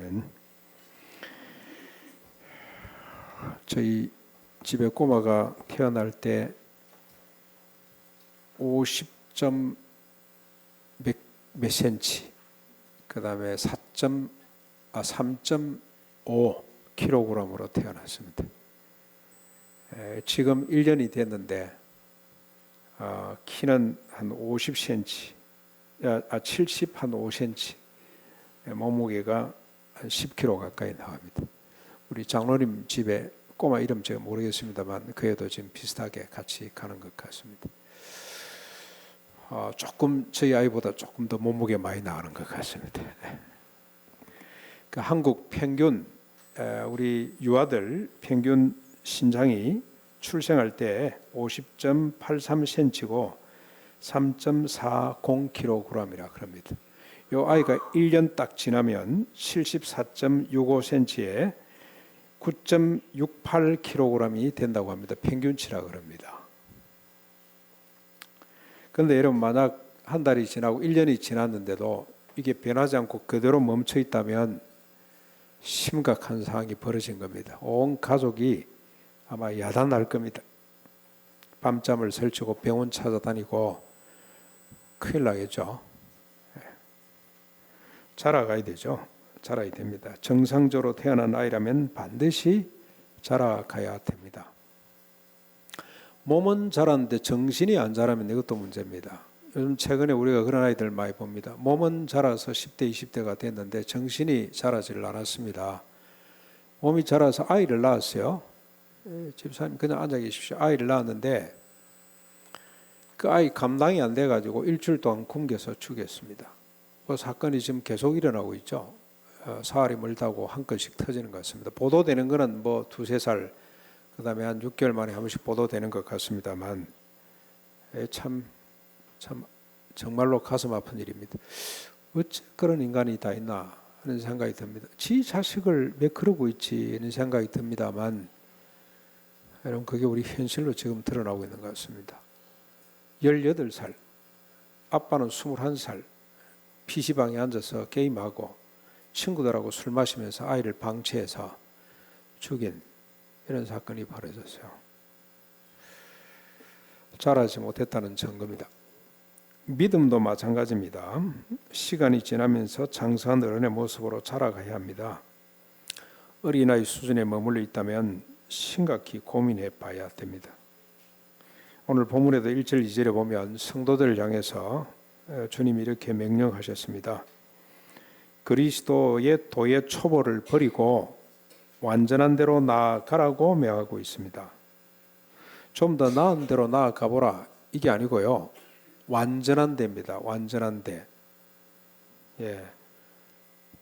시간에는 저희 집에 꼬마가 태어날 때 50점 몇 센치, 그 다음에 3.5 킬로그램으로 태어났습니다. 지금 1년이 됐는데 키는 한 50cm, 70 한 5cm, 몸무게가 한 10kg 가까이 나갑니다. 우리 장로님 집에 꼬마 이름 제가 모르겠습니다만 그에도 지금 비슷하게 같이 가는 것 같습니다. 조금 저희 아이보다 조금 더 몸무게 많이 나가는 것 같습니다. 그 한국 평균 우리 유아들 평균 신장이 출생할 때 50.83cm고 3.40kg이라 그럽니다. 이 아이가 1년 딱 지나면 74.65cm에 9.68kg이 된다고 합니다. 평균치라 그럽니다. 그런데 여러분, 만약 한 달이 지나고 1년이 지났는데도 이게 변하지 않고 그대로 멈춰 있다면 심각한 상황이 벌어진 겁니다. 온 가족이 아마 야단날 겁니다. 밤잠을 설치고 병원 찾아다니고 큰일 나겠죠. 자라가야 되죠. 자라야 됩니다. 정상적으로 태어난 아이라면 반드시 자라가야 됩니다. 몸은 자라는데 정신이 안 자라면 이것도 문제입니다. 요즘 최근에 우리가 그런 아이들 많이 봅니다. 몸은 자라서 10대, 20대가 됐는데 정신이 자라질 않았습니다. 몸이 자라서 아이를 낳았어요. 집사님 그냥 앉아 계십시오. 아이를 낳았는데 그 아이 감당이 안 돼가지고 일주일 동안 굶겨서 죽였습니다. 그 사건이 지금 계속 일어나고 있죠. 사활이 멀다고 한 건씩 터지는 것 같습니다. 보도되는 거는 뭐 2-3살, 그 다음에 한 6개월 만에 한 번씩 보도되는 것 같습니다만 참 정말로 가슴 아픈 일입니다. 어째 그런 인간이 다 있나 하는 생각이 듭니다. 지 자식을 왜 그러고 있지 하는 생각이 듭니다만 여러분, 그게 우리 현실로 지금 드러나고 있는 것 같습니다. 18살, 아빠는 21살, PC방에 앉아서 게임하고 친구들하고 술 마시면서 아이를 방치해서 죽인 이런 사건이 벌어졌어요. 자라지 못했다는 증거입니다. 믿음도 마찬가지입니다. 시간이 지나면서 장성한 어른의 모습으로 자라가야 합니다. 어린아이 수준에 머물러 있다면 심각히 고민해 봐야 됩니다. 오늘 본문에도 1절 2절에 보면 성도들을 향해서 주님이 이렇게 명령하셨습니다. 그리스도의 도의 초보를 버리고 완전한 대로 나아가라고 명하고 있습니다. 좀 더 나은 대로 나아가보라 이게 아니고요, 완전한 데입니다. 완전한 데.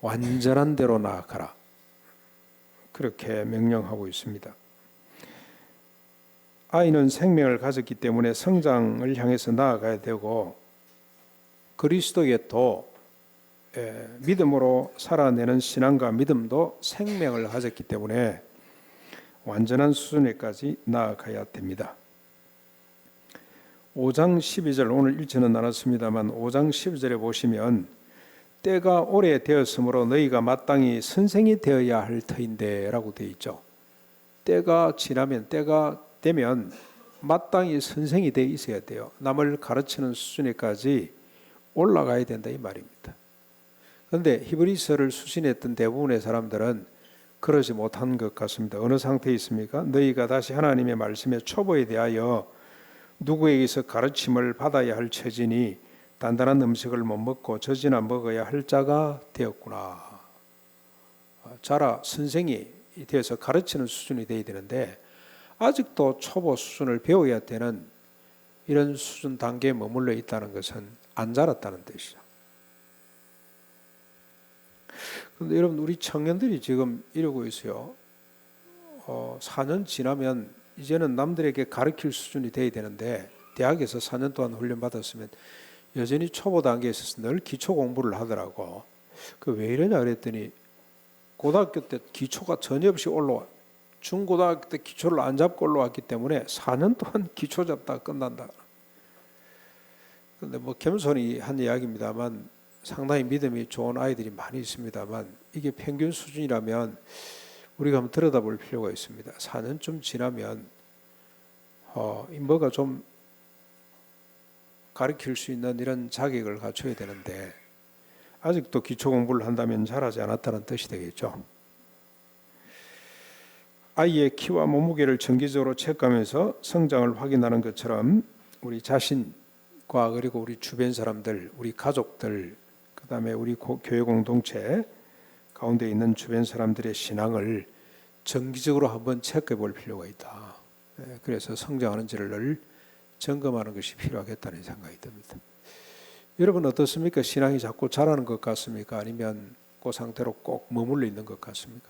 완전한 대로 나아가라, 그렇게 명령하고 있습니다. 아이는 생명을 가졌기 때문에 성장을 향해서 나아가야 되고, 그리스도의 도, 믿음으로 살아내는 신앙과 믿음도 생명을 가졌기 때문에 완전한 수준에까지 나아가야 됩니다. 5장 12절, 오늘 일체는 나눴습니다만 5장 12절에 보시면 때가 오래 되었으므로 너희가 마땅히 선생이 되어야 할 터인데 라고 되어 있죠. 때가 지나면, 때가 되면 마땅히 선생이 되어 있어야 돼요. 남을 가르치는 수준에까지 올라가야 된다 이 말입니다. 그런데 히브리서를 수신했던 대부분의 사람들은 그러지 못한 것 같습니다. 어느 상태에 있습니까? 너희가 다시 하나님의 말씀의 초보에 대하여 누구에게서 가르침을 받아야 할 처지니 단단한 음식을 못 먹고 젖이나 먹어야 할 자가 되었구나. 자라 선생이 되어서 가르치는 수준이 되어야 되는데 아직도 초보 수준을 배워야 되는 이런 수준 단계에 머물러 있다는 것은 안 자랐다는 뜻이죠. 그런데 여러분, 우리 청년들이 지금 이러고 있어요. 4년 지나면 이제는 남들에게 가르칠 수준이 돼야 되는데 대학에서 4년 동안 훈련받았으면 여전히 초보 단계에 있어서 늘 기초 공부를 하더라고. 그 왜 이러냐 그랬더니 고등학교 때 기초가 전혀 없이 올라와, 중고등학교 때 기초를 안 잡고 올라왔기 때문에 4년 동안 기초 잡다가 끝난다. 그런데 뭐 겸손히 한 이야기입니다만 상당히 믿음이 좋은 아이들이 많이 있습니다만 이게 평균 수준이라면 우리가 한번 들여다볼 필요가 있습니다. 4년쯤 지나면 뭐가 좀 가르칠 수 있는 이런 자격을 갖춰야 되는데 아직도 기초 공부를 한다면 잘하지 않았다는 뜻이 되겠죠. 아이의 키와 몸무게를 정기적으로 체크하면서 성장을 확인하는 것처럼 우리 자신과 그리고 우리 주변 사람들, 우리 가족들, 그 다음에 우리 교회 공동체 가운데 있는 주변 사람들의 신앙을 정기적으로 한번 체크해 볼 필요가 있다. 그래서 성장하는지를 늘 점검하는 것이 필요하겠다는 생각이 듭니다. 여러분 어떻습니까? 신앙이 자꾸 자라는 것 같습니까? 아니면 그 상태로 꼭 머물러 있는 것 같습니까?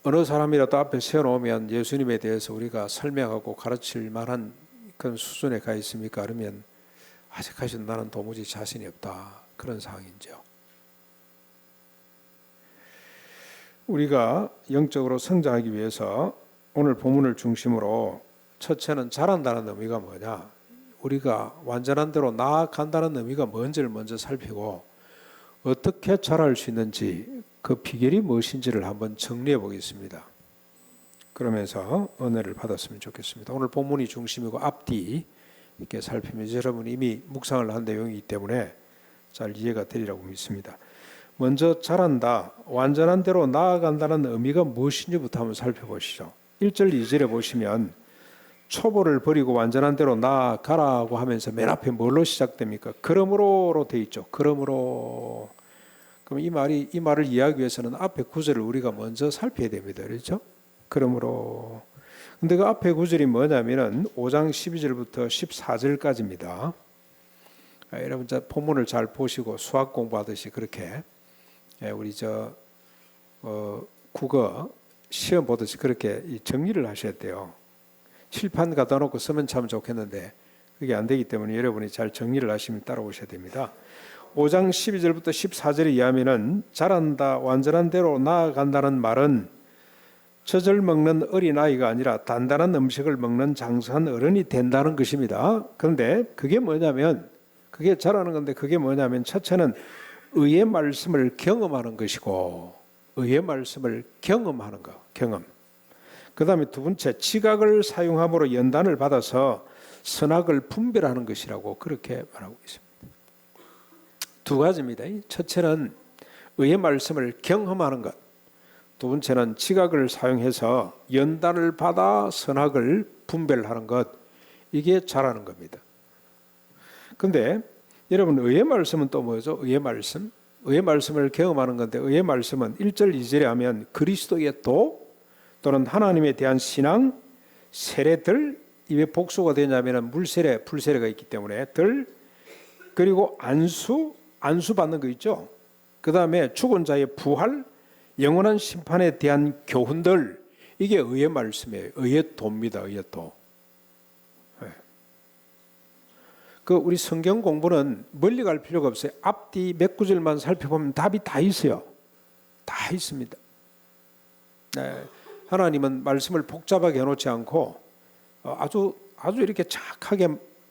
어느 사람이라도 앞에 세워놓으면 예수님에 대해서 우리가 설명하고 가르칠 만한 그런 수준에 가 있습니까? 그러면 아직까지는 나는 도무지 자신이 없다. 그런 상황이죠. 우리가 영적으로 성장하기 위해서 오늘 본문을 중심으로 첫째는 자란다는 의미가 뭐냐? 우리가 완전한 대로 나아간다는 의미가 뭔지를 먼저 살피고 어떻게 자랄 수 있는지 그 비결이 무엇인지를 한번 정리해 보겠습니다. 그러면서 은혜를 받았으면 좋겠습니다. 오늘 본문이 중심이고 앞뒤 이렇게 살피면서 여러분이 이미 묵상을 한 내용이기 때문에 잘 이해가 되리라고 믿습니다. 먼저 자란다, 완전한 대로 나아간다는 의미가 무엇인지부터 한번 살펴보시죠. 1절 2절에 보시면 초보를 버리고 완전한 대로 나아가라고 하면서 맨 앞에 뭘로 시작됩니까? 그러므로로 돼 있죠. 그러므로. 그럼 이 말을 이해하기 위해서는 앞에 구절을 우리가 먼저 살펴야 됩니다. 그렇죠? 그러므로. 근데 그 앞에 구절이 뭐냐면은 5장 12절부터 14절까지입니다. 여러분 본문을 잘 보시고 수학 공부하듯이 그렇게 우리 국어 시험 보듯이 그렇게 정리를 하셔야 돼요. 칠판 갖다 놓고 쓰면 참 좋겠는데 그게 안 되기 때문에 여러분이 잘 정리를 하시면 따라오셔야 됩니다. 5장 12절부터 14절에 의하면은 자란다, 완전한 대로 나아간다는 말은 젖을 먹는 어린아이가 아니라 단단한 음식을 먹는 장성한 어른이 된다는 것입니다. 그런데 그게 뭐냐면 그게 자라는 건데 그게 뭐냐면 첫째는 의의 말씀을 경험하는 것이고 의의 말씀을 경험하는 거, 경험. 그 다음에 두 번째 지각을 사용함으로 연단을 받아서 선악을 분별하는 것이라고 그렇게 말하고 있습니다. 두 가지입니다. 첫째는 의의 말씀을 경험하는 것, 두 번째는 지각을 사용해서 연단을 받아 선악을 분별하는 것, 이게 자라는 겁니다. 그런데 여러분 의의 말씀은 또 뭐죠? 의의 말씀? 의의 말씀을 경험하는 건데 의의 말씀은 1절 2절에 하면 그리스도의 도 또는 하나님에 대한 신앙, 세례들, 이게 복수가 되냐면 물세례, 불세례가 있기 때문에 들, 그리고 안수 받는 거 있죠. 그 다음에 죽은 자의 부활, 영원한 심판에 대한 교훈들, 이게 의의 말씀이에요. 의의 도입니다. 의의 도. 그 우리 성경 공부는 멀리 갈 필요가 없어요. 앞뒤 몇 구절만 살펴보면 답이 다 있어요. 다 있습니다. 네. 하나님은 말씀을 복잡하게 해놓지 않고 아주 이렇게 착하게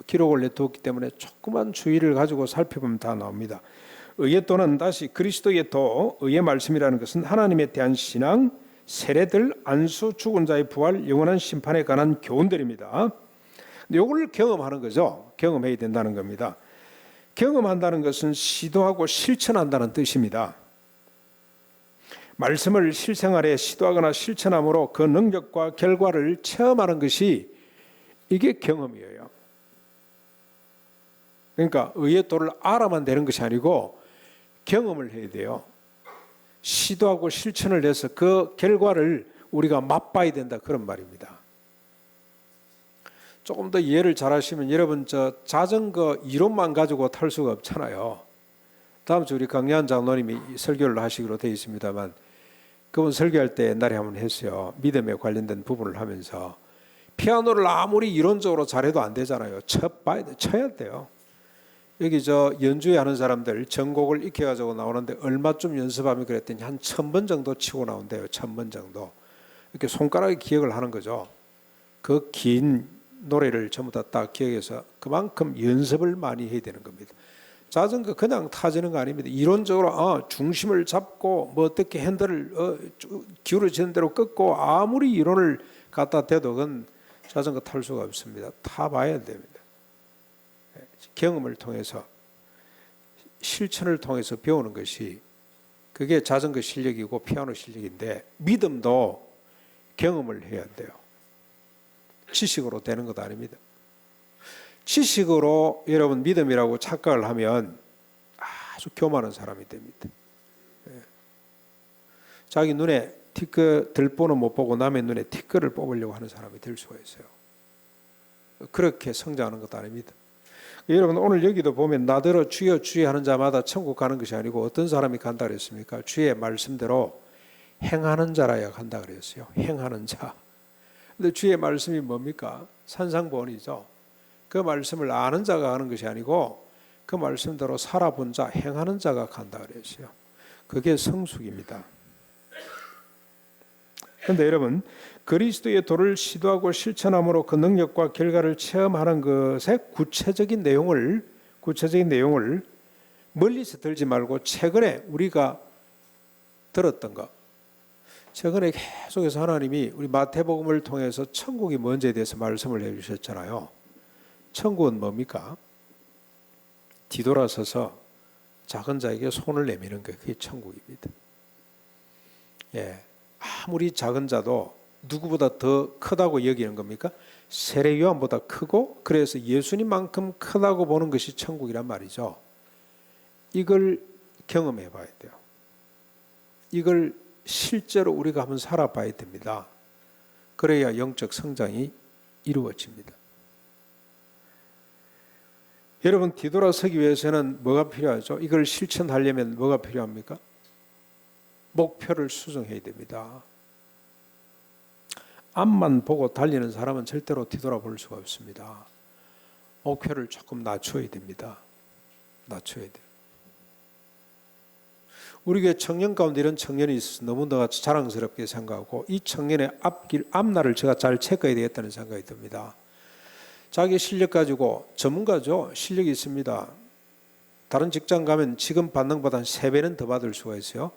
기록을 내두었기 때문에 조그만 주의를 가지고 살펴보면 다 나옵니다. 의의 도는 다시 그리스도의 도, 의의 말씀이라는 것은 하나님에 대한 신앙, 세례들, 안수, 죽은 자의 부활, 영원한 심판에 관한 교훈들입니다. 이걸 경험하는 거죠. 경험해야 된다는 겁니다. 경험한다는 것은 시도하고 실천한다는 뜻입니다. 말씀을 실생활에 시도하거나 실천함으로 그 능력과 결과를 체험하는 것이 이게 경험이에요. 그러니까 의의 도를 알아만 되는 것이 아니고 경험을 해야 돼요. 시도하고 실천을 해서 그 결과를 우리가 맛봐야 된다, 그런 말입니다. 조금 더 이해를 잘 하시면 여러분 자전거 이론만 가지고 탈 수가 없잖아요. 다음 주 우리 강리한 장로님이 설교를 하시기로 되어 있습니다만 그분 설교할 때 옛날에 한번 했어요. 믿음에 관련된 부분을 하면서 피아노를 아무리 이론적으로 잘해도 안 되잖아요. 쳐야 돼요. 여기 연주회 하는 사람들 전곡을 익혀가지고 나오는데 얼마쯤 연습하면 그랬더니 한 1000번 정도 치고 나온대요. 1000번 정도. 이렇게 손가락에 기억을 하는 거죠. 그 긴 노래를 전부 다 딱 기억해서 그만큼 연습을 많이 해야 되는 겁니다. 자전거 그냥 타지는 거 아닙니다. 이론적으로 중심을 잡고 뭐 어떻게 핸들을 기울어지는 대로 꺾고 아무리 이론을 갖다 대도 그건 자전거 탈 수가 없습니다. 타봐야 됩니다. 경험을 통해서 실천을 통해서 배우는 것이 그게 자전거 실력이고 피아노 실력인데 믿음도 경험을 해야 돼요. 지식으로 되는 것도 아닙니다. 지식으로 여러분 믿음이라고 착각을 하면 아주 교만한 사람이 됩니다. 자기 눈에 티끌 들보는 못 보고 남의 눈에 티끌을 뽑으려고 하는 사람이 될 수가 있어요. 그렇게 성장하는 것도 아닙니다. 여러분 오늘 여기도 보면 나더러 주여 주여 하는 자마다 천국 가는 것이 아니고 어떤 사람이 간다 그랬습니까? 주의 말씀대로 행하는 자라야 간다 그랬어요. 행하는 자. 근데 주의 말씀이 뭡니까? 산상보원이죠. 그 말씀을 아는 자가 가는 것이 아니고 그 말씀대로 살아본 자, 행하는 자가 간다 그랬어요. 그게 성숙입니다. 그런데 여러분 그리스도의 도를 시도하고 실천함으로 그 능력과 결과를 체험하는 것의 구체적인 내용을 멀리서 들지 말고 최근에 우리가 들었던 것, 최근에 계속해서 하나님이 우리 마태복음을 통해서 천국이 뭔지에 대해서 말씀을 해주셨잖아요. 천국은 뭡니까? 뒤돌아서서 작은 자에게 손을 내미는 게 그게 천국입니다. 아무리 작은 자도 누구보다 더 크다고 여기는 겁니까? 세례 요한보다 크고 그래서 예수님만큼 크다고 보는 것이 천국이란 말이죠. 이걸 경험해 봐야 돼요. 이걸 실제로 우리가 한번 살아봐야 됩니다. 그래야 영적 성장이 이루어집니다. 여러분 뒤돌아서기 위해서는 뭐가 필요하죠? 이걸 실천하려면 뭐가 필요합니까? 목표를 수정해야 됩니다. 앞만 보고 달리는 사람은 절대로 뒤돌아볼 수가 없습니다. 목표를 조금 낮춰야 됩니다. 낮춰야 돼요. 우리 교회 청년 가운데 이런 청년이 있어서 너무나 자랑스럽게 생각하고 이 청년의 앞날을 제가 잘 체크해야 되겠다는 생각이 듭니다. 자기 실력 가지고 전문가죠. 실력이 있습니다. 다른 직장 가면 지금 받는 것보다 3배는 더 받을 수가 있어요.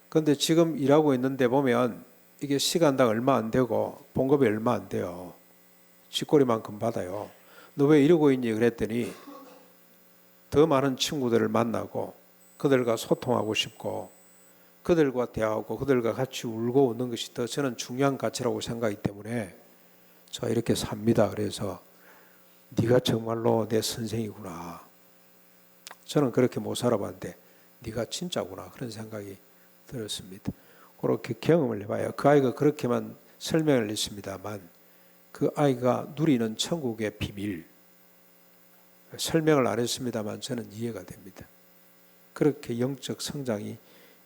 그런데 지금 일하고 있는데 보면 이게 시간당 얼마 안 되고 봉급이 얼마 안 돼요. 쥐꼬리만큼 받아요. 너 왜 이러고 있니? 그랬더니 더 많은 친구들을 만나고 그들과 소통하고 싶고 그들과 대화하고 그들과 같이 울고 웃는 것이 더 저는 중요한 가치라고 생각하기 때문에 저 이렇게 삽니다. 그래서 네가 정말로 내 선생이구나. 저는 그렇게 못 살아봤는데 네가 진짜구나. 그런 생각이 들었습니다. 그렇게 경험을 해봐요. 그 아이가 그렇게만 설명을 했습니다만 그 아이가 누리는 천국의 비밀 설명을 안 했습니다만 저는 이해가 됩니다. 그렇게 영적 성장이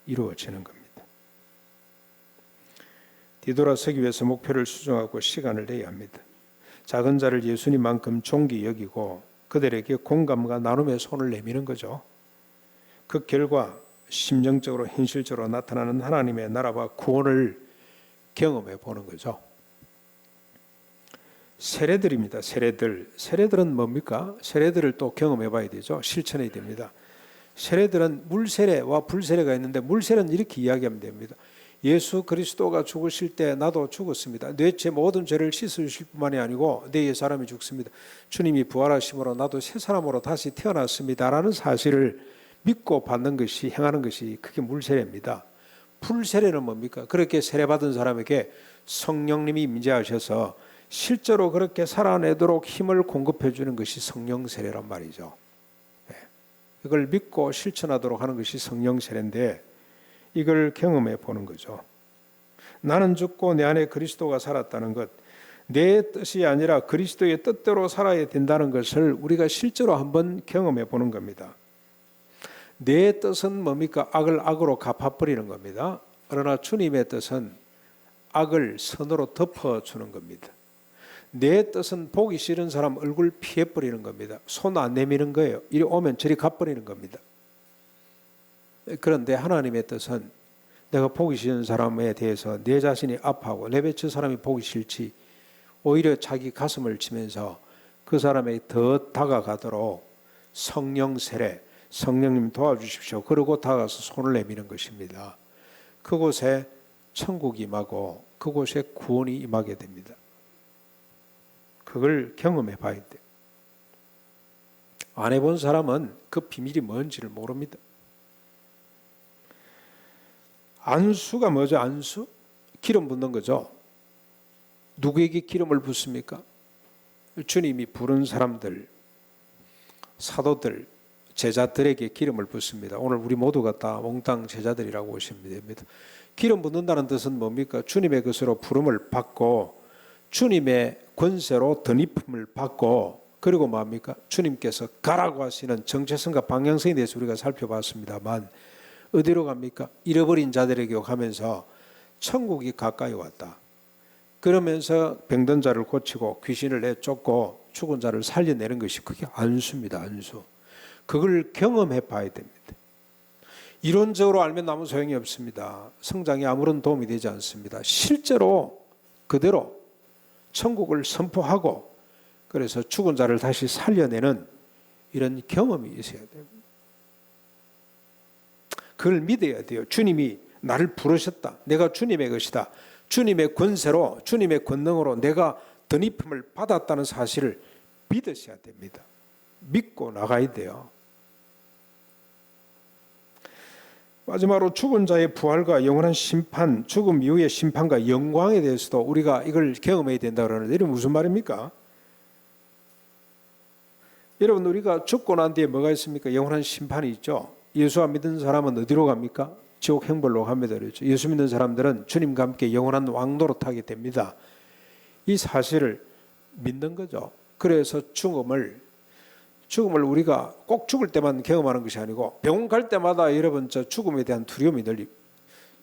이루어지는 겁니다. 뒤돌아서기 위해서 목표를 수정하고 시간을 내야 합니다. 작은 자를 예수님만큼 존귀 여기고 그들에게 공감과 나눔의 손을 내미는 거죠. 그 결과 심정적으로 현실적으로 나타나는 하나님의 나라와 구원을 경험해 보는 거죠. 세례들입니다. 세례들은 뭡니까? 세례들을 또 경험해 봐야 되죠. 실천해야 됩니다. 세례들은 물세례와 불세례가 있는데 물세례는 이렇게 이야기하면 됩니다. 예수 그리스도가 죽으실 때 나도 죽었습니다. 내 죄 모든 죄를 씻으실 뿐만이 아니고 내 옛사람이 죽습니다. 주님이 부활하심으로 나도 새 사람으로 다시 태어났습니다. 라는 사실을 믿고 받는 것이 행하는 것이 그게 물세례입니다. 불세례는 뭡니까? 그렇게 세례받은 사람에게 성령님이 임재하셔서 실제로 그렇게 살아내도록 힘을 공급해 주는 것이 성령 세례란 말이죠. 이걸 믿고 실천하도록 하는 것이 성령 세례인데 이걸 경험해 보는 거죠. 나는 죽고 내 안에 그리스도가 살았다는 것, 내 뜻이 아니라 그리스도의 뜻대로 살아야 된다는 것을 우리가 실제로 한번 경험해 보는 겁니다. 내 뜻은 뭡니까? 악을 악으로 갚아버리는 겁니다. 그러나 주님의 뜻은 악을 선으로 덮어주는 겁니다. 내 뜻은 보기 싫은 사람 얼굴 피해버리는 겁니다. 손 안 내미는 거예요. 이리 오면 저리 가버리는 겁니다. 그런데 하나님의 뜻은 내가 보기 싫은 사람에 대해서 내 자신이 아파하고 내뱉은 사람이 보기 싫지 오히려 자기 가슴을 치면서 그 사람에게 더 다가가도록 성령 세례, 성령님 도와주십시오. 그러고 다가가서 손을 내미는 것입니다. 그곳에 천국이 임하고 그곳에 구원이 임하게 됩니다. 그걸 경험해 봐야 돼요. 안 해본 사람은 그 비밀이 뭔지를 모릅니다. 안수가 뭐죠? 안수? 기름 붓는 거죠. 누구에게 기름을 붓습니까? 주님이 부른 사람들, 사도들, 제자들에게 기름을 붓습니다. 오늘 우리 모두가 다 몽땅 제자들이라고 보시면 됩니다. 기름 붓는다는 뜻은 뭡니까? 주님의 것으로 부름을 받고 주님의 권세로 덧입음을 받고 그리고 뭡니까? 주님께서 가라고 하시는 정체성과 방향성에 대해서 우리가 살펴봤습니다만 어디로 갑니까? 잃어버린 자들에게 가면서 천국이 가까이 왔다. 그러면서 병든 자를 고치고 귀신을 내쫓고 죽은 자를 살려내는 것이 그게 안수입니다. 안수. 그걸 경험해 봐야 됩니다. 이론적으로 알면 아무 소용이 없습니다. 성장에 아무런 도움이 되지 않습니다. 실제로 그대로 천국을 선포하고 그래서 죽은 자를 다시 살려내는 이런 경험이 있어야 됩니다. 그걸 믿어야 돼요. 주님이 나를 부르셨다. 내가 주님의 것이다. 주님의 권세로 주님의 권능으로 내가 덧입음을 받았다는 사실을 믿으셔야 됩니다. 믿고 나가야 돼요. 마지막으로 죽은 자의 부활과 영원한 심판, 죽음 이후의 심판과 영광에 대해서도 우리가 이걸 경험해야 된다 그러는데 이게 무슨 말입니까? 여러분 우리가 죽고 난 뒤에 뭐가 있습니까? 영원한 심판이 있죠. 예수 안 믿는 사람은 어디로 갑니까? 지옥 행벌로 갑니다. 그렇죠. 예수 믿는 사람들은 주님과 함께 영원한 왕도로 타게 됩니다. 이 사실을 믿는 거죠. 그래서 죽음을 우리가 꼭 죽을 때만 경험하는 것이 아니고 병원 갈 때마다 여러분 저 죽음에 대한 두려움이 늘리.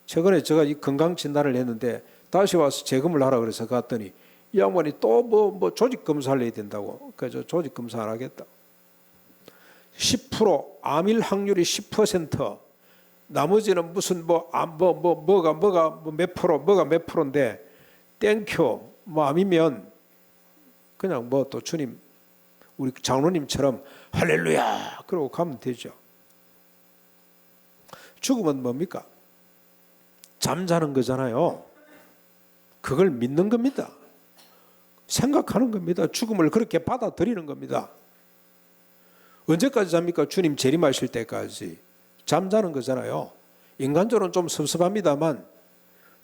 최근에 제가 이 건강 진단을 했는데 다시 와서 재검을 하라 그래서 갔더니 이 양반이 또 뭐 조직 검사를 해야 된다고. 그래서 조직 검사 안 하겠다. 10% 암일 확률이 10%. 나머지는 무슨 뭐가 몇 프로인데 땡큐 뭐 암이면 그냥 뭐 또 주님 우리 장로님처럼 할렐루야 그러고 가면 되죠. 죽음은 뭡니까? 잠자는 거잖아요. 그걸 믿는 겁니다. 생각하는 겁니다. 죽음을 그렇게 받아들이는 겁니다. 언제까지 잡니까? 주님 재림하실 때까지 잠자는 거잖아요. 인간적으로는 좀 섭섭합니다만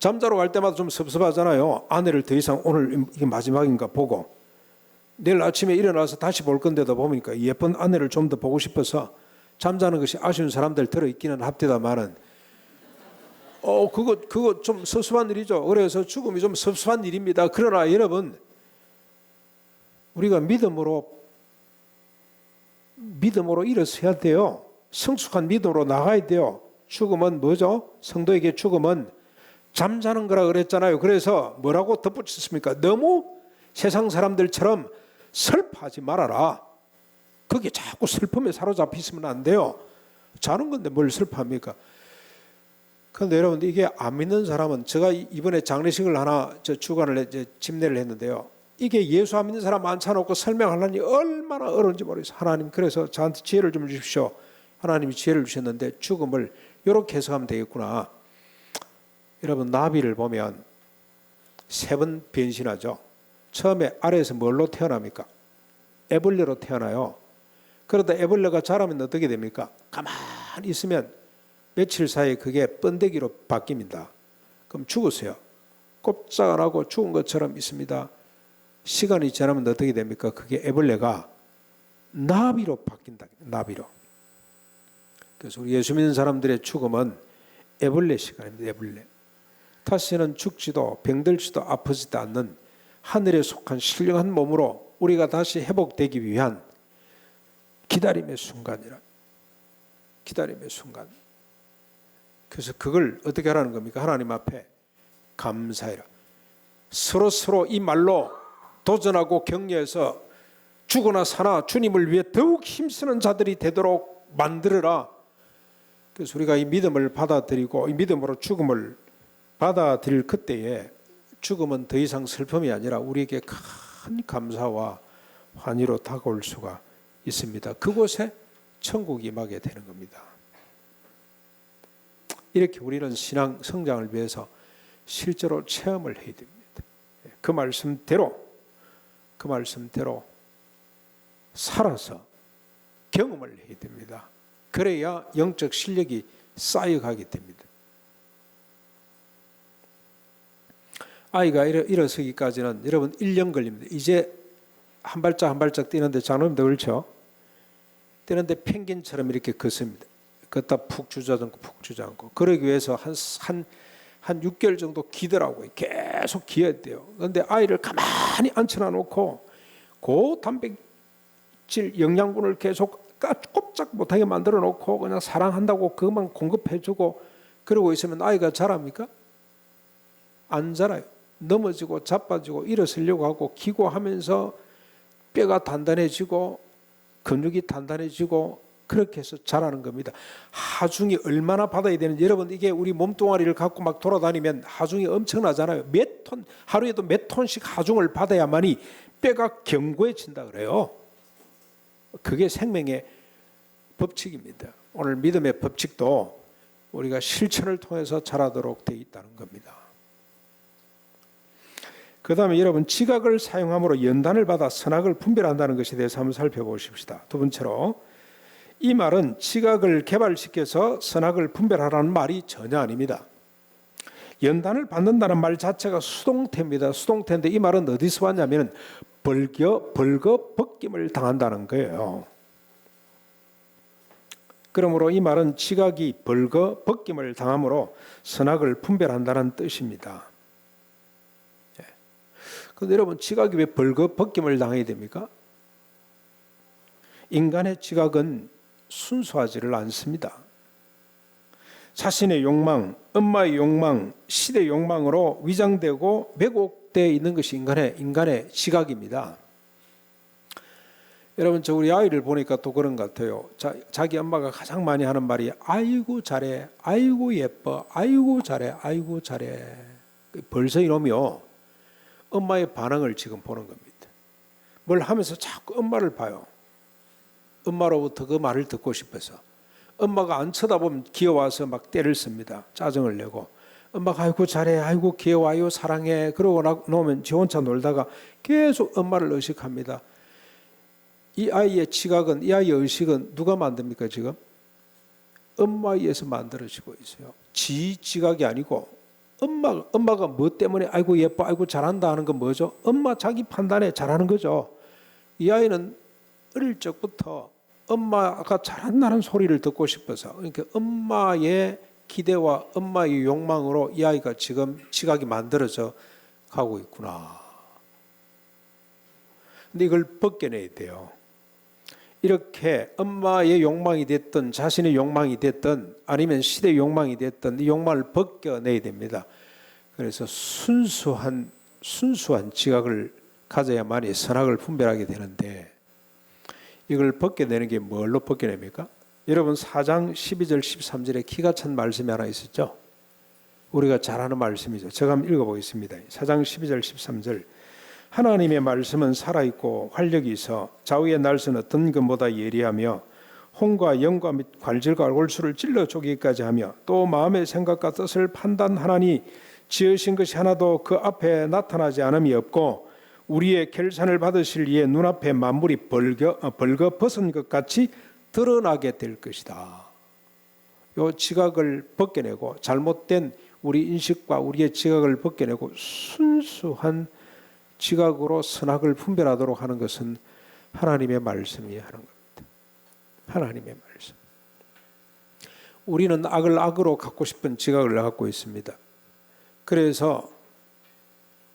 잠자러 갈 때마다 좀 섭섭하잖아요. 아내를 더 이상 오늘 이게 마지막인가 보고 내일 아침에 일어나서 다시 볼 건데도 보니까 예쁜 아내를 좀 더 보고 싶어서 잠자는 것이 아쉬운 사람들 들어있기는 합디다마는 그거 좀 섭섭한 일이죠. 그래서 죽음이 좀 섭섭한 일입니다. 그러나 여러분 우리가 믿음으로 일어서야 돼요. 성숙한 믿음으로 나가야 돼요. 죽음은 뭐죠? 성도에게 죽음은 잠자는 거라 그랬잖아요. 그래서 뭐라고 덧붙였습니까? 너무 세상 사람들처럼 슬퍼하지 말아라. 그게 자꾸 슬픔에 사로잡혀 있으면 안 돼요. 자는 건데 뭘 슬퍼합니까? 그런데 여러분 이게 안 믿는 사람은 제가 이번에 장례식을 하나 주관을 집례를 했는데요. 이게 예수 안 믿는 사람 앉혀놓고 설명하려니 얼마나 어려운지 모르겠어요. 하나님 그래서 저한테 지혜를 좀 주십시오. 하나님이 지혜를 주셨는데 죽음을 이렇게 해석하면 되겠구나. 여러분 나비를 보면 3번 변신하죠. 처음에 아래에서 뭘로 태어납니까? 애벌레로 태어나요. 그러다 애벌레가 자라면 어떻게 됩니까? 가만히 있으면 며칠 사이에 그게 번데기로 바뀝니다. 그럼 죽으세요. 꼼짝 안 하고 죽은 것처럼 있습니다. 시간이 지나면 어떻게 됩니까? 그게 애벌레가 나비로 바뀐다. 나비로. 그래서 우리 예수 믿는 사람들의 죽음은 애벌레 시간입니다. 애벌레. 다시는 죽지도 병들지도 아프지도 않는 하늘에 속한 신령한 몸으로 우리가 다시 회복되기 위한 기다림의 순간이라. 기다림의 순간. 그래서 그걸 어떻게 하라는 겁니까? 하나님 앞에 감사해라. 서로 이 말로 도전하고 격려해서 죽으나 사나 주님을 위해 더욱 힘쓰는 자들이 되도록 만들어라. 그래서 우리가 이 믿음을 받아들이고 이 믿음으로 죽음을 받아들일 그때에 죽음은 더 이상 슬픔이 아니라 우리에게 큰 감사와 환희로 다가올 수가 있습니다. 그곳에 천국이 임하게 되는 겁니다. 이렇게 우리는 신앙 성장을 위해서 실제로 체험을 해야 됩니다. 그 말씀대로 살아서 경험을 해야 됩니다. 그래야 영적 실력이 쌓여가게 됩니다. 아이가 일어서기까지는 여러분 1년 걸립니다. 이제 한 발짝 한 발짝 뛰는데 장로님도 그렇죠? 뛰는데 펭귄처럼 이렇게 걷습니다. 걷다 푹 주저앉고 그러기 위해서 한 6개월 정도 기더라고요. 계속 기어야 돼요. 그런데 아이를 가만히 앉혀놔 놓고 그 단백질 영양분을 계속 꼼짝 못하게 만들어 놓고 그냥 사랑한다고 그것만 공급해주고 그러고 있으면 아이가 자랍니까? 안 자라요. 넘어지고 자빠지고 일어서려고 하고 기고하면서 뼈가 단단해지고 근육이 단단해지고 그렇게 해서 자라는 겁니다. 하중이 얼마나 받아야 되는지 여러분 이게 우리 몸뚱아리를 갖고 막 돌아다니면 하중이 엄청나잖아요. 몇 톤, 하루에도 몇 톤씩 하중을 받아야만이 뼈가 견고해진다 그래요. 그게 생명의 법칙입니다. 오늘 믿음의 법칙도 우리가 실천을 통해서 자라도록 되어 있다는 겁니다. 그 다음에 여러분 지각을 사용함으로 연단을 받아 선악을 분별한다는 것에 대해서 한번 살펴보십시다. 두 번째로 이 말은 지각을 개발시켜서 선악을 분별하라는 말이 전혀 아닙니다. 연단을 받는다는 말 자체가 수동태입니다. 수동태인데 이 말은 어디서 왔냐면 벌거 벗김을 당한다는 거예요. 그러므로 이 말은 지각이 벌거 벗김을 당함으로 선악을 분별한다는 뜻입니다. 그런데 여러분 지각이 왜 벌거 벗김을 당해야 됩니까? 인간의 지각은 순수하지를 않습니다. 자신의 욕망, 엄마의 욕망, 시대의 욕망으로 위장되고 왜곡되어 있는 것이 인간의 지각입니다. 여러분 우리 아이를 보니까 또 그런 것 같아요. 자기 엄마가 가장 많이 하는 말이 아이고 잘해, 아이고 예뻐, 아이고 잘해, 아이고 잘해. 벌써 이놈이요. 엄마의 반응을 지금 보는 겁니다. 뭘 하면서 자꾸 엄마를 봐요. 엄마로부터 그 말을 듣고 싶어서. 엄마가 안 쳐다보면 기어와서 막 때를 씁니다. 짜증을 내고. 엄마가 아이고 잘해, 아이고 귀여워, 아이고 사랑해. 그러고 놓으면 지 혼자 놀다가 계속 엄마를 의식합니다. 이 아이의 지각은, 이 아이의 의식은 누가 만듭니까 지금? 엄마에 의해서 만들어지고 있어요. 지 지각이 아니고 엄마가 뭐 때문에 아이고 예뻐, 아이고 잘한다 하는 건 뭐죠? 엄마 자기 판단에 잘하는 거죠. 이 아이는 어릴 적부터 엄마가 잘한다는 소리를 듣고 싶어서 그러니까 엄마의 기대와 엄마의 욕망으로 이 아이가 지금 지각이 만들어져 가고 있구나. 근데 이걸 벗겨내야 돼요. 이렇게 엄마의 욕망이 됐든 자신의 욕망이 됐든 아니면 시대의 욕망이 됐든 이 욕망을 벗겨내야 됩니다. 그래서 순수한 지각을 가져야만이 선악을 분별하게 되는데 이걸 벗겨내는 게 뭘로 벗겨냅니까? 여러분 4장 12절 13절에 기가 찬 말씀이 하나 있었죠. 우리가 잘 아는 말씀이죠. 제가 한번 읽어보겠습니다. 4장 12절 13절 하나님의 말씀은 살아있고 활력이 있어 좌우의 날선 어떤 것보다 예리하며 혼과 영과 및 관절과 골수를 찔러 쪼개기까지 하며 또 마음의 생각과 뜻을 판단하나니 지으신 것이 하나도 그 앞에 나타나지 않음이 없고 우리의 결산을 받으실 이의 눈앞에 만물이 벌거 벗은 것 같이 드러나게 될 것이다. 이 지각을 벗겨내고 잘못된 우리 인식과 우리의 지각을 벗겨내고 순수한 지각으로 선악을 분별하도록 하는 것은 하나님의 말씀이 하는 겁니다. 하나님의 말씀. 우리는 악을 악으로 갖고 싶은 지각을 갖고 있습니다. 그래서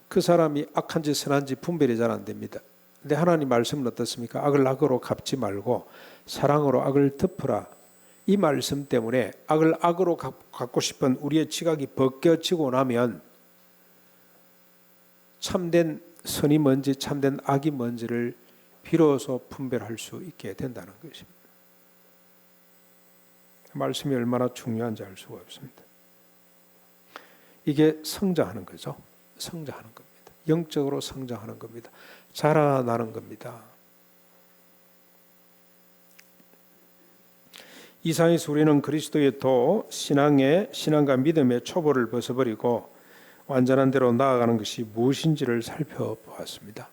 그 사람이 악한지 선한지 분별이 잘 안 됩니다. 근데 하나님 말씀은 어떻습니까? 악을 악으로 갚지 말고 사랑으로 악을 덮으라. 이 말씀 때문에 악을 악으로 갖고 싶은 우리의 지각이 벗겨지고 나면 참된 선이 뭔지 참된 악이 뭔지를 비로소 분별할 수 있게 된다는 것입니다. 말씀이 얼마나 중요한지 알 수가 없습니다. 이게 성장하는 거죠. 성장하는 겁니다. 영적으로 성장하는 겁니다. 자라나는 겁니다. 이상에서 우리는 그리스도의 도, 신앙과 믿음의 초보를 벗어버리고 완전한 대로 나아가는 것이 무엇인지를 살펴보았습니다.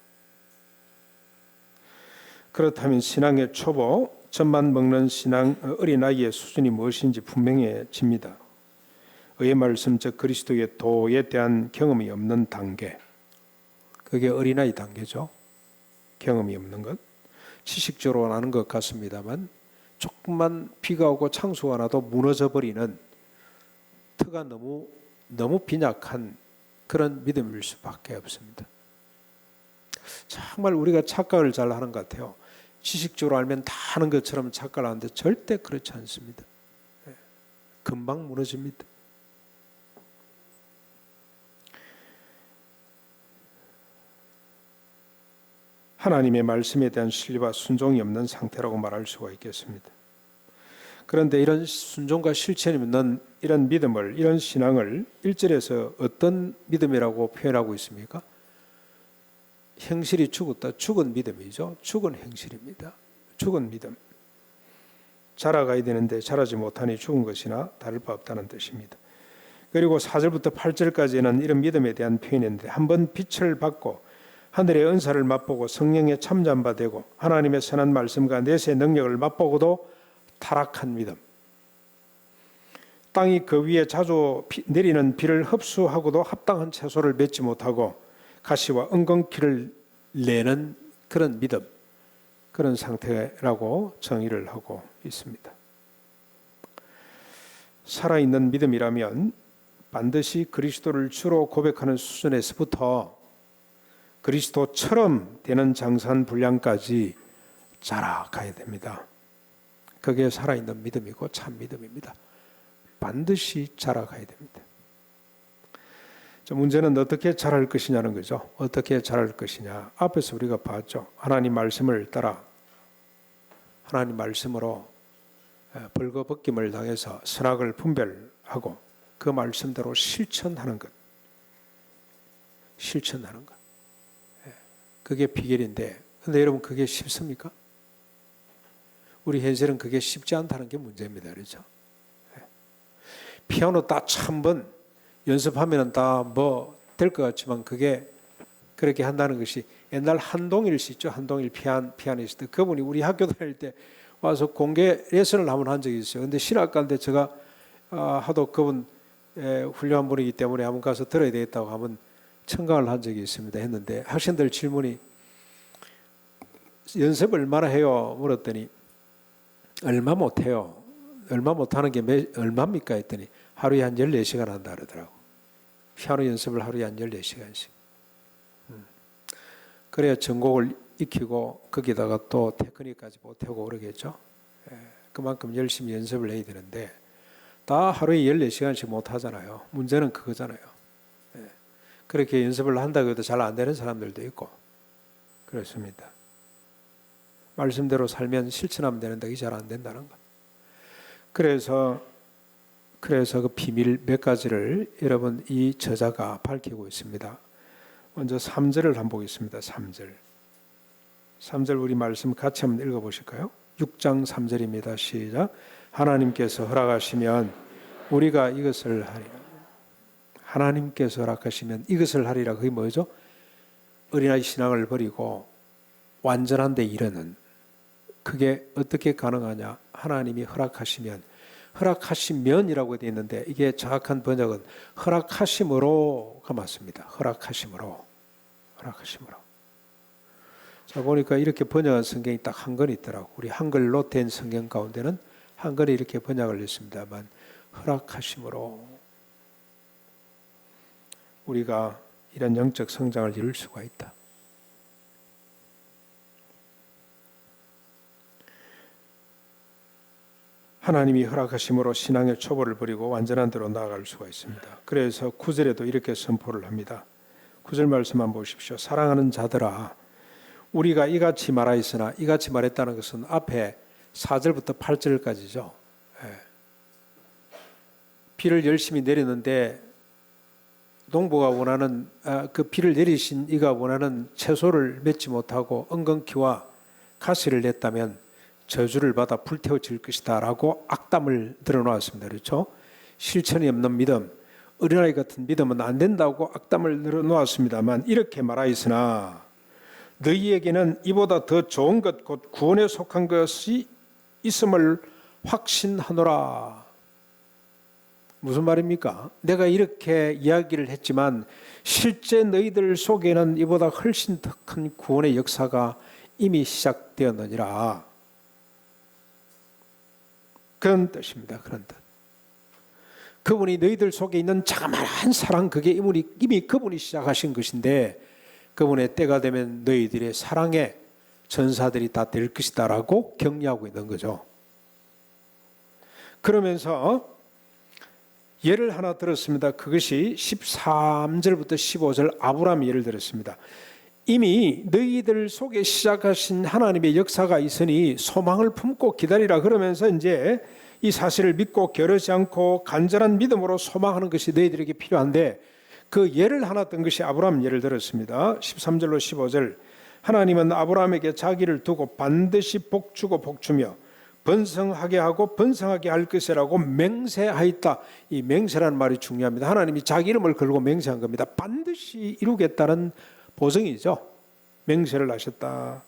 그렇다면 신앙의 초보, 젖만 먹는 신앙 어린아이의 수준이 무엇인지 분명해집니다. 의의 말씀, 즉 그리스도의 도에 대한 경험이 없는 단계, 그게 어린아이 단계죠. 경험이 없는 것, 지식적으로 나는 것 같습니다만 조금만 비가 오고 창수가 나도 무너져버리는 터가 너무 빈약한 그런 믿음일 수밖에 없습니다. 정말 우리가 착각을 잘 하는 것 같아요. 지식적으로 알면 다 하는 것처럼 착각을 하는데 절대 그렇지 않습니다. 금방 무너집니다. 하나님의 말씀에 대한 신뢰와 순종이 없는 상태라고 말할 수가 있겠습니다. 그런데 이런 순종과 실천이 없는 이런 믿음을, 이런 신앙을 1절에서 어떤 믿음이라고 표현하고 있습니까? 행실이 죽었다. 죽은 믿음이죠. 죽은 행실입니다. 죽은 믿음. 자라가야 되는데 자라지 못하니 죽은 것이나 다를 바 없다는 뜻입니다. 그리고 4절부터 8절까지는 이런 믿음에 대한 표현인데, 한번 빛을 받고 하늘의 은사를 맛보고 성령에 참잠 받고 하나님의 선한 말씀과 내세의 능력을 맛보고도 타락한 믿음. 땅이 그 위에 자주 내리는 비를 흡수하고도 합당한 채소를 맺지 못하고 가시와 엉겅퀴를 내는 그런 믿음, 그런 상태라고 정의를 하고 있습니다. 살아있는 믿음이라면 반드시 그리스도를 주로 고백하는 수준에서부터 그리스도처럼 되는 장산 분량까지 자라가야 됩니다. 그게 살아있는 믿음이고 참 믿음입니다. 반드시 자라가야 됩니다. 문제는 어떻게 자랄 것이냐는 거죠. 어떻게 자랄 것이냐. 앞에서 우리가 봤죠. 하나님 말씀을 따라 하나님 말씀으로 벌거벗김을 당해서 선악을 분별하고 그 말씀대로 실천하는 것. 실천하는 것. 그게 비결인데, 근데 여러분 그게 쉽습니까? 우리 현실은 그게 쉽지 않다는 게 문제입니다. 그렇죠? 피아노 딱 1000번 연습하면 다 뭐 될 것 같지만 그게 그렇게 한다는 것이, 옛날 한동일 씨 있죠. 한동일 피아니스트. 그분이 우리 학교 다닐 때 와서 공개 레슨을 한번 한 적이 있어요. 근데 신학과인데 제가 하도 그분 훌륭한 분이기 때문에 한번 가서 들어야 되겠다고 한번 청강을 한 적이 있습니다. 했는데 학생들 질문이 연습 얼마나 해요? 물었더니 얼마 못해요. 얼마 못하는 게 얼마입니까? 했더니 하루에 한 14시간 한다 그러더라고. 피아노 연습을 하루에 한 14시간씩. 그래야 전곡을 익히고 거기다가 또 테크닉까지 보태고 그러겠죠. 그만큼 열심히 연습을 해야 되는데 다 하루에 14시간씩 못 하잖아요. 문제는 그거잖아요. 그렇게 연습을 한다고 해도 잘 안 되는 사람들도 있고 그렇습니다. 말씀대로 살면 실천하면 되는데 이게 잘 안 된다는 거. 그래서 그 비밀 몇 가지를 여러분 이 저자가 밝히고 있습니다. 먼저 3절을 한번 보겠습니다. 3절 우리 말씀 같이 한번 읽어보실까요? 6장 3절입니다. 시작. 하나님께서 허락하시면 우리가 이것을 하리라. 하나님께서 허락하시면 이것을 하리라. 그게 뭐죠? 어린아이 신앙을 버리고 완전한 데 이르는, 그게 어떻게 가능하냐? 하나님이 허락하시면이라고 되어 있는데 이게 정확한 번역은 허락하심으로가 맞습니다. 허락하심으로. 자, 보니까 이렇게 번역한 성경이 딱 한 권 있더라고. 우리 한글로 된 성경 가운데는 한 권이 이렇게 번역을 했습니다만 허락하심으로 우리가 이런 영적 성장을 이룰 수가 있다. 하나님이 허락하심으로 신앙의 초보를 버리고 완전한 대로 나아갈 수가 있습니다. 그래서 9절에도 이렇게 선포를 합니다. 9절 말씀만 보십시오. 사랑하는 자들아, 우리가 이같이 말하였으나, 이같이 말했다는 것은 앞에 4절부터 8절까지죠. 비를 열심히 내리는데 농부가 원하는 그 비를 내리신 이가 원하는 채소를 맺지 못하고 엉겅퀴와 가시를 냈다면 저주를 받아 불태워질 것이다 라고 악담을 드러놓았습니다. 그렇죠? 실천이 없는 믿음, 어린아이 같은 믿음은 안 된다고 악담을 드러놓았습니다만 이렇게 말하였으나 너희에게는 이보다 더 좋은 것 곧 구원에 속한 것이 있음을 확신하노라. 무슨 말입니까? 내가 이렇게 이야기를 했지만 실제 너희들 속에는 이보다 훨씬 더 큰 구원의 역사가 이미 시작되었느니라. 그런 뜻입니다. 그런 뜻. 그분이 너희들 속에 있는 자그마한 사랑, 그게 이미 그분이 시작하신 것인데 그분의 때가 되면 너희들의 사랑의 전사들이 다 될 것이다 라고 격려하고 있는 거죠. 그러면서 예를 하나 들었습니다. 그것이 13절부터 15절 아브라함 예를 들었습니다. 이미 너희들 속에 시작하신 하나님의 역사가 있으니 소망을 품고 기다리라 그러면서 이제 이 사실을 믿고 게으르지 않고 간절한 믿음으로 소망하는 것이 너희들에게 필요한데 그 예를 하나 든 것이 아브라함 예를 들었습니다. 13절로 15절 하나님은 아브라함에게 자기를 두고 반드시 복주고 복주며 번성하게 하고 번성하게 할 것이라고 맹세하였다. 이 맹세라는 말이 중요합니다. 하나님이 자기 이름을 걸고 맹세한 겁니다. 반드시 이루겠다는 보증이죠. 맹세를 하셨다.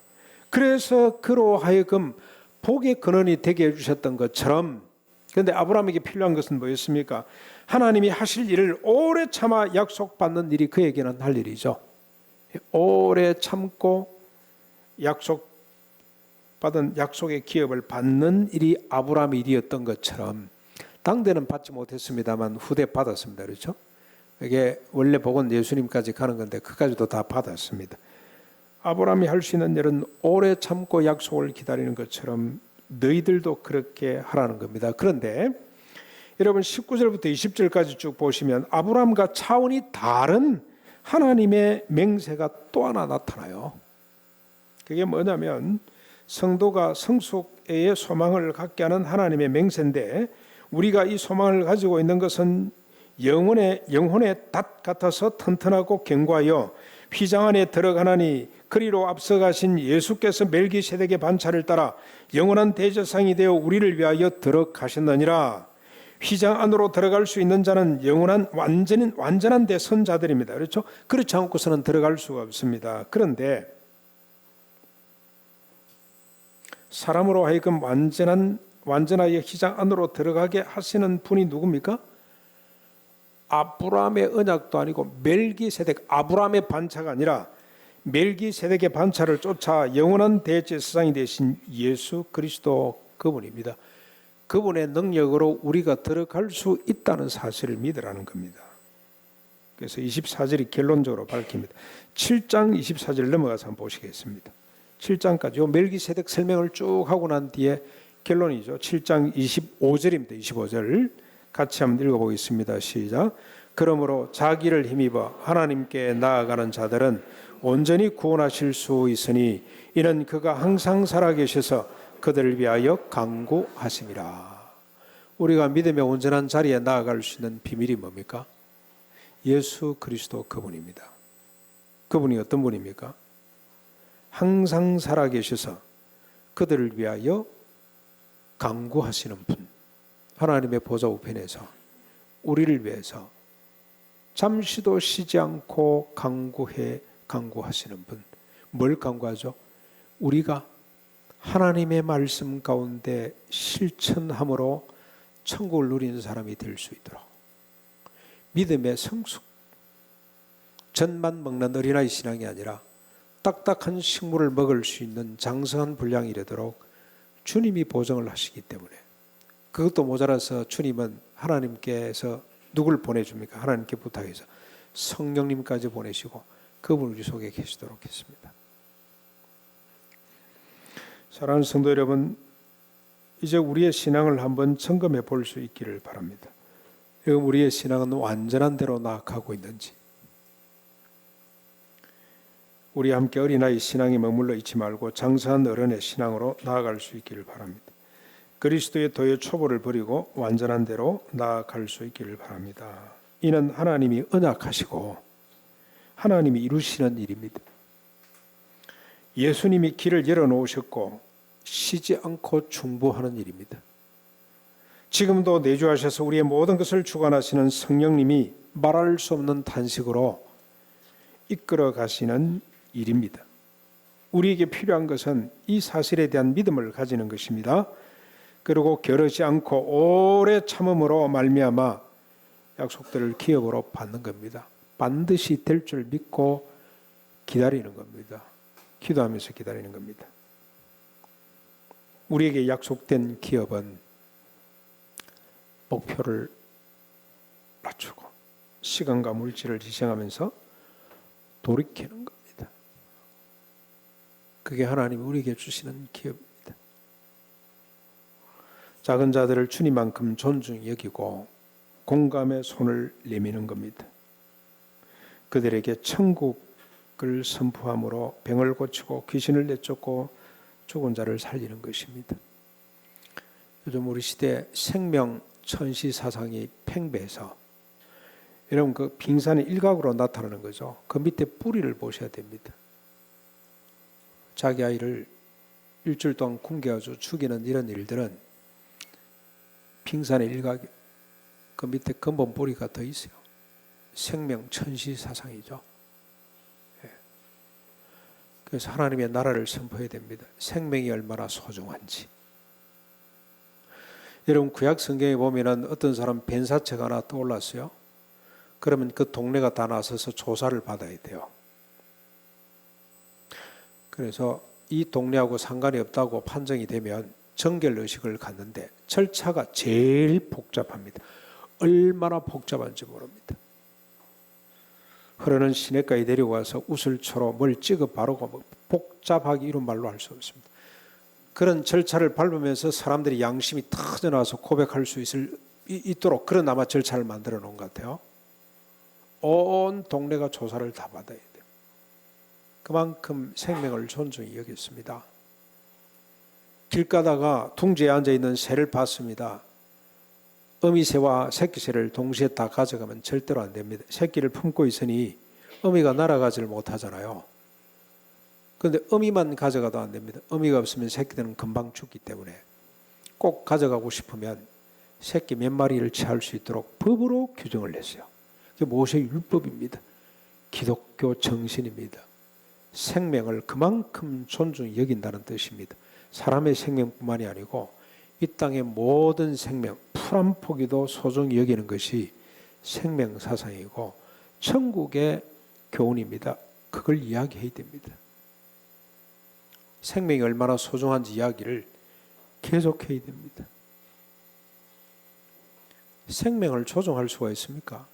그래서 그로 하여금 복의 근원이 되게 해주셨던 것처럼, 그런데 아브라함에게 필요한 것은 뭐였습니까? 하나님이 하실 일을 오래 참아 약속받는 일이 그에게는 할 일이죠. 오래 참고 약속받은 약속의 기업을 받는 일이 아브라함의 일이었던 것처럼 당대는 받지 못했습니다만 후대 받았습니다. 그렇죠? 이게 원래 복은 예수님까지 가는 건데 그까지도 다 받았습니다. 아브라함이 할 수 있는 일은 오래 참고 약속을 기다리는 것처럼 너희들도 그렇게 하라는 겁니다. 그런데 여러분 19절부터 20절까지 쭉 보시면 아브라함과 차원이 다른 하나님의 맹세가 또 하나 나타나요. 그게 뭐냐면 성도가 성숙의 소망을 갖게 하는 하나님의 맹세인데 우리가 이 소망을 가지고 있는 것은 영혼의 닷 같아서 튼튼하고 견고하여 휘장 안에 들어가나니 그리로 앞서가신 예수께서 멜기세덱의 반차를 따라 영원한 대제사장이 되어 우리를 위하여 들어가셨느니라. 휘장 안으로 들어갈 수 있는 자는 영원한 완전한 대선자들입니다. 그렇죠? 그렇지 않고서는 들어갈 수가 없습니다. 그런데 사람으로 하여금 완전하게 휘장 안으로 들어가게 하시는 분이 누굽니까? 아브라함의 언약도 아니고 멜기세덱, 아브라함의 반차가 아니라 멜기세덱의 반차를 쫓아 영원한 대제사장이 되신 예수 그리스도 그분입니다. 그분의 능력으로 우리가 들어갈 수 있다는 사실을 믿으라는 겁니다. 그래서 24절이 결론적으로 밝힙니다. 7장 24절 넘어가서 한번 보시겠습니다. 7장까지 멜기세덱 설명을 쭉 하고 난 뒤에 결론이죠. 7장 25절입니다. 25절 같이 한번 읽어보겠습니다. 시작. 그러므로 자기를 힘입어 하나님께 나아가는 자들은 온전히 구원하실 수 있으니 이는 그가 항상 살아계셔서 그들을 위하여 간구하심이라. 우리가 믿음의 온전한 자리에 나아갈 수 있는 비밀이 뭡니까? 예수 그리스도 그분입니다. 그분이 어떤 분입니까? 항상 살아계셔서 그들을 위하여 간구하시는 분. 하나님의 보좌 우편에서 우리를 위해서 잠시도 쉬지 않고 간구하시는 분. 뭘 간구하죠? 우리가 하나님의 말씀 가운데 실천함으로 천국을 누리는 사람이 될 수 있도록 믿음의 성숙, 젖만 먹는 어린아이 신앙이 아니라 딱딱한 식물을 먹을 수 있는 장성한 분량이 이르도록 주님이 보증을 하시기 때문에 그것도 모자라서 주님은 하나님께서 누굴 보내줍니까? 하나님께 부탁해서 성령님까지 보내시고 그분 우리 속에 계시도록 했습니다. 사랑하는 성도 여러분, 이제 우리의 신앙을 한번 점검해 볼 수 있기를 바랍니다. 지금 우리의 신앙은 완전한 대로 나아가고 있는지, 우리 함께 어린아이 신앙에 머물러 있지 말고 장성한 어른의 신앙으로 나아갈 수 있기를 바랍니다. 그리스도의 도의 초보를 버리고 완전한 대로 나아갈 수 있기를 바랍니다. 이는 하나님이 언약하시고 하나님이 이루시는 일입니다. 예수님이 길을 열어놓으셨고 쉬지 않고 중보하는 일입니다. 지금도 내주하셔서 우리의 모든 것을 주관하시는 성령님이 말할 수 없는 탄식으로 이끌어 가시는 일입니다. 우리에게 필요한 것은 이 사실에 대한 믿음을 가지는 것입니다. 그리고 게으르지 않고 오래 참음으로 말미암아 약속들을 기업으로 받는 겁니다. 반드시 될 줄 믿고 기다리는 겁니다. 기도하면서 기다리는 겁니다. 우리에게 약속된 기업은 목표를 낮추고 시간과 물질을 희생하면서 돌이키는 겁니다. 그게 하나님이 우리에게 주시는 기업입니다. 작은 자들을 주님만큼 존중히 여기고 공감의 손을 내미는 겁니다. 그들에게 천국을 선포함으로 병을 고치고 귀신을 내쫓고 죽은 자를 살리는 것입니다. 요즘 우리 시대 생명 천시 사상이 팽배해서 여러분 그 빙산의 일각으로 나타나는 거죠. 그 밑에 뿌리를 보셔야 됩니다. 자기 아이를 일주일 동안 굶겨가지고 죽이는 이런 일들은 빙산의 일각 그 밑에 근본 뿌리가 더 있어요. 생명 천시 사상이죠. 그래서 하나님의 나라를 선포해야 됩니다. 생명이 얼마나 소중한지. 여러분 구약 성경에 보면은 어떤 사람 벤사체가 하나 떠올랐어요. 그러면 그 동네가 다 나서서 조사를 받아야 돼요. 그래서 이 동네하고 상관이 없다고 판정이 되면 정결의식을 갖는데 절차가 제일 복잡합니다. 얼마나 복잡한지 모릅니다. 흐르는 시냇가에 데려가서 우슬초로 뭘 찍어 바르고 복잡하게 이런 말로 할 수 없습니다. 그런 절차를 밟으면서 사람들이 양심이 터져나와서 고백할 수 있도록 그런 아마 절차를 만들어 놓은 것 같아요. 온 동네가 조사를 다 받아야 돼요. 그만큼 생명을 존중히 여겼습니다. 길 가다가 둥지에 앉아있는 새를 봤습니다. 어미새와 새끼새를 동시에 다 가져가면 절대로 안 됩니다. 새끼를 품고 있으니 어미가 날아가지를 못하잖아요. 그런데 어미만 가져가도 안 됩니다. 어미가 없으면 새끼들은 금방 죽기 때문에 꼭 가져가고 싶으면 새끼 몇 마리를 취할 수 있도록 법으로 규정을 했어요. 그게 모세 율법입니다. 기독교 정신입니다. 생명을 그만큼 존중히 여긴다는 뜻입니다. 사람의 생명뿐만이 아니고 이 땅의 모든 생명, 풀 한 포기도 소중히 여기는 것이 생명 사상이고 천국의 교훈입니다. 그걸 이야기해야 됩니다. 생명이 얼마나 소중한지 이야기를 계속해야 됩니다. 생명을 조종할 수가 있습니까?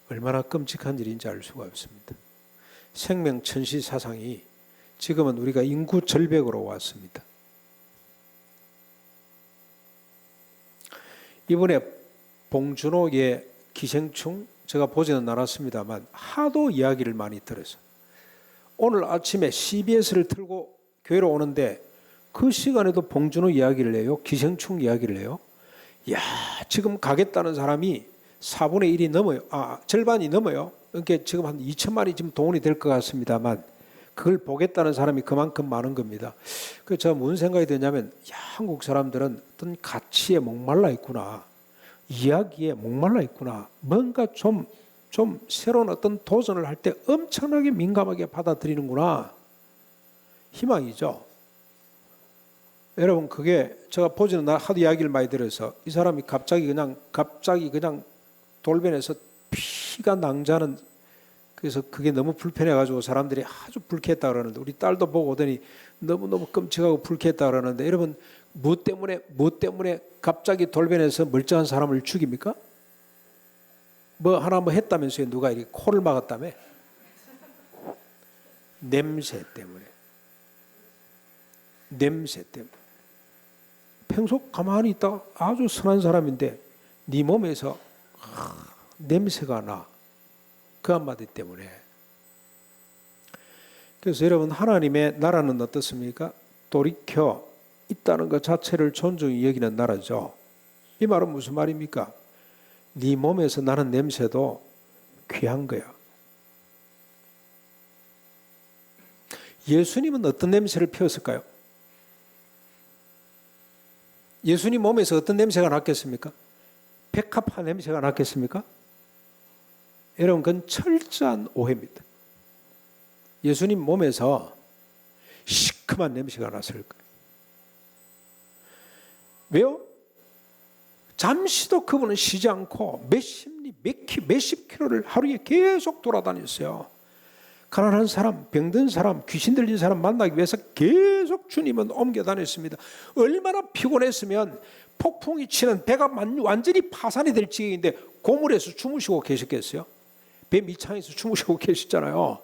얼마나 끔찍한 일인지 알 수가 없습니다. 생명 천시 사상이 지금은 우리가 인구 절벽으로 왔습니다. 이번에 봉준호의 기생충 제가 보지는 않았습니다만 하도 이야기를 많이 들었어요. 오늘 아침에 CBS를 틀고 교회로 오는데 그 시간에도 봉준호 이야기를 해요. 기생충 이야기를 해요. 야, 지금 가겠다는 사람이 4분의 1이 넘어요. 절반이 넘어요. 그러니까 지금 한 2천만이 지금 동원이 될 것 같습니다만 그걸 보겠다는 사람이 그만큼 많은 겁니다. 그래서 제가 무슨 생각이 드냐면 한국 사람들은 어떤 가치에 목말라 있구나. 이야기에 목말라 있구나. 뭔가 좀 새로운 어떤 도전을 할 때 엄청나게 민감하게 받아들이는구나. 희망이죠. 여러분 그게 제가 보지는 하도 이야기를 많이 들어서 이 사람이 갑자기 그냥 돌변해서 피가 낭자는 그래서 그게 너무 불편해가지고 사람들이 아주 불쾌했다 그러는데 우리 딸도 보고 오더니 너무너무 끔찍하고 불쾌했다 그러는데 여러분 무엇 때문에 갑자기 돌변해서 멀쩡한 사람을 죽입니까? 뭐 했다면서요. 누가 이렇게 코를 막았다며? 냄새 때문에. 평소 가만히 있다가 아주 선한 사람인데 네 몸에서 냄새가 나. 그 한마디 때문에. 그래서 여러분 하나님의 나라는 어떻습니까? 돌이켜 있다는 것 자체를 존중히 여기는 나라죠. 이 말은 무슨 말입니까? 네 몸에서 나는 냄새도 귀한 거야. 예수님은 어떤 냄새를 피웠을까요? 예수님 몸에서 어떤 냄새가 났겠습니까? 백합화 냄새가 났겠습니까? 여러분, 그건 철저한 오해입니다. 예수님 몸에서 시큼한 냄새가 났을 거예요. 왜요? 잠시도 그분은 쉬지 않고 몇십 킬로를 하루에 계속 돌아다녔어요. 가난한 사람, 병든 사람, 귀신 들린 사람 만나기 위해서 계속 주님은 옮겨 다녔습니다. 얼마나 피곤했으면 폭풍이 치는 배가 완전히 파산이 될 지경인데 고물에서 주무시고 계셨겠어요? 배 밑창에서 주무시고 계셨잖아요.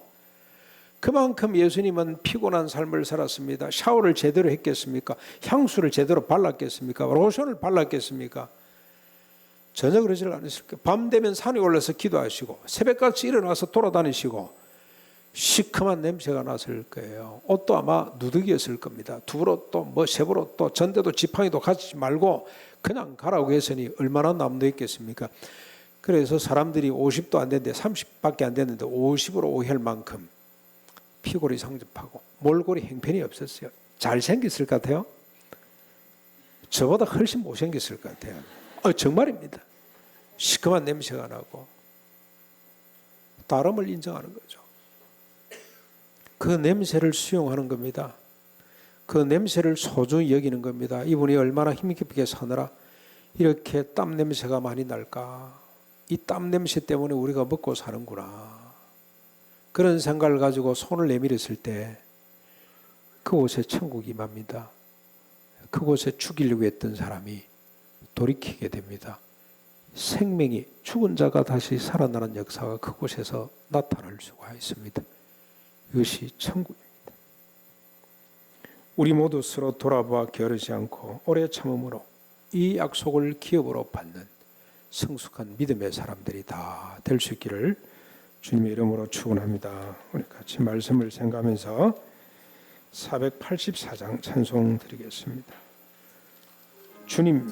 그만큼 예수님은 피곤한 삶을 살았습니다. 샤워를 제대로 했겠습니까? 향수를 제대로 발랐겠습니까? 로션을 발랐겠습니까? 전혀 그러지 않으실 거예요. 밤 되면 산에 올라서 기도하시고 새벽같이 일어나서 돌아다니시고 시큼한 냄새가 났을 거예요. 옷도 아마 누더기였을 겁니다. 두벌옷도 세벌옷도 전대도 지팡이도 가지지 말고 그냥 가라고 했으니 얼마나 남도 있겠습니까? 그래서 사람들이 50도 안 됐는데 30밖에 안 됐는데 50으로 오해할 만큼 피골이 상접하고 몰골이 형편이 없었어요. 잘생겼을 것 같아요? 저보다 훨씬 못생겼을 것 같아요. 정말입니다. 시큼한 냄새가 나고 다름을 인정하는 거죠. 그 냄새를 수용하는 겁니다. 그 냄새를 소중히 여기는 겁니다. 이분이 얼마나 힘깊게 사느라 이렇게 땀 냄새가 많이 날까? 이 땀 냄새 때문에 우리가 먹고 사는구나. 그런 생각을 가지고 손을 내밀었을 때 그곳에 천국이 임합니다. 그곳에 죽이려고 했던 사람이 돌이키게 됩니다. 생명이 죽은 자가 다시 살아나는 역사가 그곳에서 나타날 수가 있습니다. 이것이 천국입니다. 우리 모두 서로 돌아봐 게으르지 않고 오래 참음으로 이 약속을 기업으로 받는 성숙한 믿음의 사람들이 다 될 수 있기를 주님의 이름으로 축원합니다. 우리 같이 말씀을 생각하면서 484장 찬송 드리겠습니다. 주님